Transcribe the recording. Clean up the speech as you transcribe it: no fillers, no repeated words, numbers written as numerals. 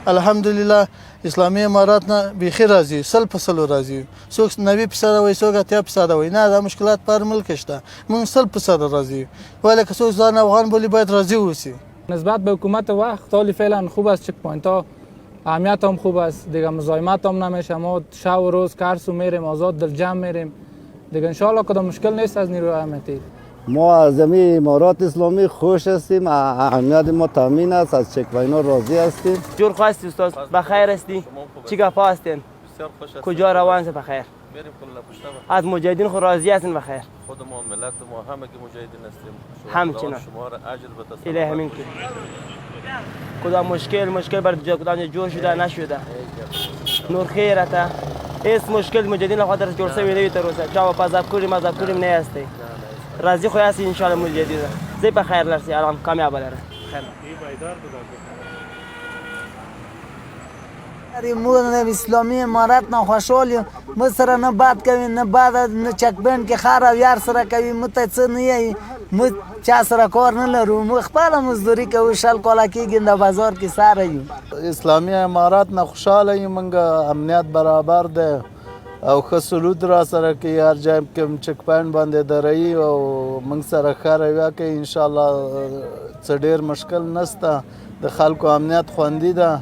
الحمدلله اسلامي امارات نه بیخي راضي 100% راضي څوک 90% وایي څوک 80% وایي نه دا مشکلات پر ملک شته موږ 100% راضي ولی که څوک ځان افغان بولی باید راضي اوسي. نسبت به حکومت وقت حالی فعلا خوب است، چک پوینت ها اهمیت هم خوب است دیگه، مزاحمت هم نمیشه، ما شب و روز کارسو میریم آزاد دل جمع میریم دیگه، انشالله کدام مشکل نیست از نیروی امنیتی. ما از امارات اسلامی خوش هستیم، اهمیت ما تامین است، از چک پوینت ها راضی هستیم. جور خواستی استاد، بخیر هستی؟ چی گپا هستین؟ کجا روان است؟ بخیر. از مجاهدین خود راضی هستین؟ بخیر. خود ما ملت ما همه که مجاهدین هستیم. همچنان. شما را اجر به الهی همین که. کدام مشکل بر کدام جور شده نشده. نور خیرته. اس مشکل مجاهدین خاطر جور سوی نوی تروسه. چاو پذاب کنیم نه هستی. راضی خوی هستی ان شاء الله مجاهدین. زی بخیر لرسی الان کامیاب لره. خیر. مو اسلامی امارات نه خوشحالیم، مو سره نه باد کوي نه باد نه چکبند کې خار او یار سره کوي، مو ته څه نه یي، مو چا سره کار نه لرو، مو خپله مزدوري کوو، شل کاله کېږي د بازار کې ساره یو. اسلامي امارات نه خوشحاله یو، موږ امنیت برابر دی او ښه سلوک را سره کوي، هر ځای کې چک پوینټ باندې دروي او موږ سره ښه رویه کوي. انشاءالله څه ډېر مشکل نشته، د خلکو امنیت خوندي ده.